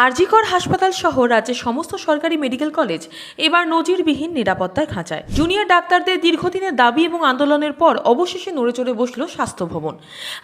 আরজিকর হাসপাতাল সহ রাজ্যের সমস্ত সরকারি মেডিকেল কলেজ এবার নজিরবিহীন নিরাপত্তার খাঁচায়। জুনিয়র ডাক্তারদের দীর্ঘদিনের দাবি এবং আন্দোলনের পর অবশেষে নড়েচড়ে বসল স্বাস্থ্য ভবন।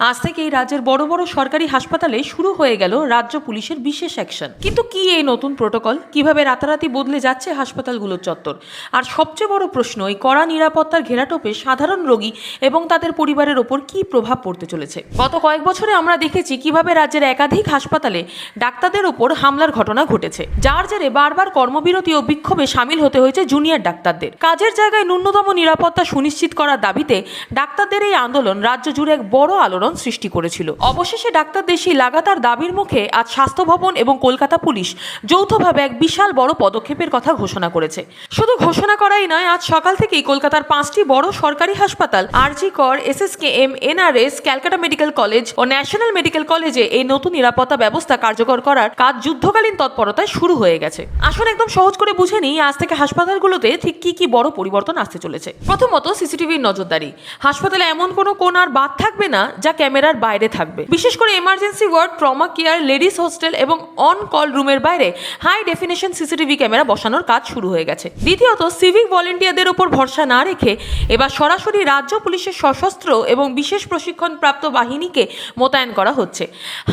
আজ থেকেই রাজ্যের বড় বড় সরকারি হাসপাতালে শুরু হয়ে গেল রাজ্য পুলিশের বিশেষ অ্যাকশন। কিন্তু কি এই নতুন প্রোটোকল, কিভাবে রাতারাতি বদলে যাচ্ছে হাসপাতালগুলোর চত্বর, আর সবচেয়ে বড় প্রশ্ন, এই কড়া নিরাপত্তার ঘেরাটোপে সাধারণ রোগী এবং তাদের পরিবারের ওপর কি প্রভাব পড়তে চলেছে। গত কয়েক বছরে আমরা দেখেছি কিভাবে রাজ্যের একাধিক হাসপাতালে ডাক্তারদের ওপর হামলার ঘটনা ঘটেছে, যার জেরে বারবার কর্মবিরতি ও বিক্ষোভে সামিল হতে হয়েছে জুনিয়র ডাক্তারদের। কাজের জায়গায় ন্যূনতম নিরাপত্তা সুনিশ্চিত করার দাবিতে ডাক্তারদের এই আন্দোলন রাজ্য জুড়ে এক বড় আলোড়ন সৃষ্টি করেছিল। অবশেষে ডাক্তারদের সেই লাগাতার দাবির মুখে আজ স্বাস্থ্য ভবন এবং কলকাতা পুলিশ যৌথভাবে এক বিশাল বড় পদক্ষেপের কথা ঘোষণা করেছে। শুধু ঘোষণা করাই নয়, আজ সকাল থেকেই কলকাতার 5টি বড় সরকারি হাসপাতাল RG Kar, SSKM, NRS, Calcutta medical college ও ন্যাশনাল মেডিকেল কলেজে এই নতুন নিরাপত্তা ব্যবস্থা কার্যকর করার কাজ যুদ্ধকালীন তৎপরতায় শুরু হয়ে গেছে। আসুন একদম সহজ করে বুঝে নিই আজ থেকে হাসপাতালগুলোতে ঠিক কি বড় পরিবর্তন আসতে চলেছে। প্রথমত, সিসিটিভির নজরদারি। হাসপাতালে এমন কোনো কোণ আর বাদ থাকবে না যা ক্যামেরার বাইরে থাকবে। বিশেষ করে emergency ward, trauma care, ladies hostel এবং অন কল রুমের বাইরে হাই ডেফিনেশন সিসিটিভি ক্যামেরা বসানোর কাজ শুরু হয়ে গেছে। দ্বিতীয়ত, সিভিক ভলেন্টিয়ারদের উপর ভরসা না রেখে এবার সরাসরি রাজ্য পুলিশের সশস্ত্র এবং বিশেষ প্রশিক্ষণপ্রাপ্ত বাহিনীকে মোতায়েন করা হচ্ছে।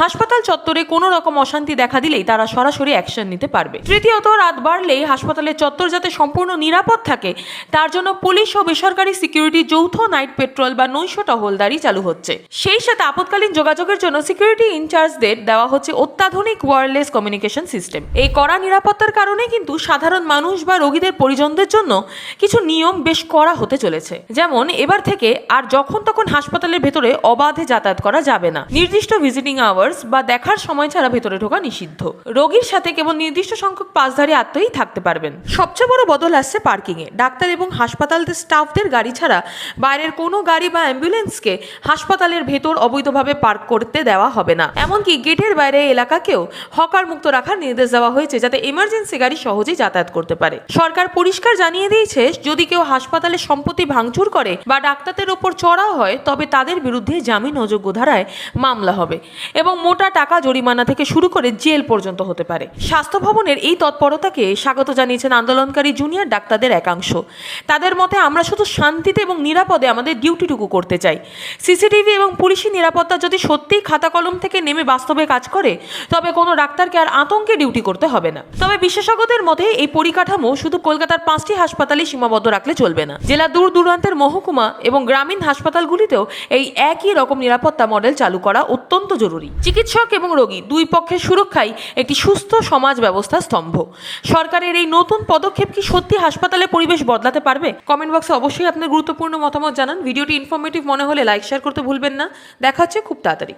হাসপাতাল চত্বরে কোনো রকম অশান্তি দেখা দিলেই তারা সরাসরি অ্যাকশন নিতে পারবে। তৃতীয়ত, রাত বাড়লেই হাসপাতালের চত্বর যাতে সম্পূর্ণ নিরাপদ থাকে তার জন্য পুলিশ ও বেসরকারি সিকিউরিটি যৌথ নাইট পেট্রোল বা নৈশ টহলদারি চালু হচ্ছে। সেই সাথে আপৎকালীন যোগাযোগের জন্য সিকিউরিটি ইনচার্জদের দেওয়া হচ্ছে অত্যাধুনিক ওয়্যারলেস কমিউনিকেশন সিস্টেম। এই কড়া নিরাপত্তার কারণে কিন্তু সাধারণ মানুষ বা রোগীদের পরিজনদের জন্য কিছু নিয়ম বেশ কড়া হতে চলেছে। যেমন, এবার থেকে আর যখন তখন হাসপাতালের ভেতরে অবাধে যাতায়াত করা যাবে না। নির্দিষ্ট ভিজিটিং আওয়ার্স বা দেখার সময় ছাড়া ভেতরে ঢোকা নিষিদ্ধ। রোগীর সাথে কেবল নির্দিষ্ট সংখ্যক পাসধারী আত্মীয়ই থাকতে পারবেন। সবচেয়ে বড় বদল আসছে পার্কিংয়ে। ডাক্তার এবং হাসপাতালের স্টাফদের গাড়ি ছাড়া বাইরের কোনো গাড়ি বা অ্যাম্বুলেন্সকে হাসপাতালের ভেতর অবৈধভাবে পার্ক করতে দেওয়া হবে না। এমনকি গেটের বাইরে এলাকাকেও হকার মুক্ত রাখার নির্দেশ দেওয়া হয়েছে, যাতে এমার্জেন্সি গাড়ি সহজেই যাতায়াত করতে পারে। সরকার পরিষ্কার জানিয়ে দিয়েছে, যদি কেউ হাসপাতালের সম্পত্তি ভাঙচুর করে বা ডাক্তারদের ওপর চড়াও হয় তবে তাদের বিরুদ্ধে জামিন অযোগ্য ধারায় মামলা হবে এবং মোটা টাকা জরিমানা থেকে শুরু করে জেল পর্যন্ত হতে পারে। স্বাস্থ্য ভবনের এই তৎপরতাকে স্বাগত জানিয়েছেন আন্দোলনকারী জুনিয়র ডাক্তারদের একাংশ। তাদের মতে, আমরা শুধু শান্তিতে এবং নিরাপদে আমাদের ডিউটিটুকু করতে চাই। সিসিটিভি এবং পুলিশি নিরাপত্তা যদি সত্যিই খাতা কলম থেকে নেমে বাস্তবে কাজ করে তবে কোনো ডাক্তারকে আর আতঙ্কে ডিউটি করতে হবে না। তবে বিশেষজ্ঞদের মতে এই পরিকাঠামো শুধু কলকাতার 5টি হাসপাতালে সীমাবদ্ধ রাখলে চলবে না। জেলা দূর দূরান্তের মহকুমা এবং গ্রামীণ হাসপাতালগুলিতেও এই একই রকম নিরাপত্তা মডেল চালু করা অত্যন্ত জরুরি। চিকিৎসক এবং রোগী দুই পক্ষের সুরক্ষাই একটি সুস্থ সমাজ ব্যবস্থার স্তম্ভ। সরকারের এই নতুন পদক্ষেপ কি সত্যি হাসপাতালের পরিবেশ বদলাতে পারবে? কমেন্ট বক্সে অবশ্যই আপনার গুরুত্বপূর্ণ মতামত জানান। ভিডিওটি ইনফরমেটিভ মনে হলে লাইক শেয়ার করতে ভুলবেন না। দেখা হচ্ছে খুব তাড়াতাড়ি।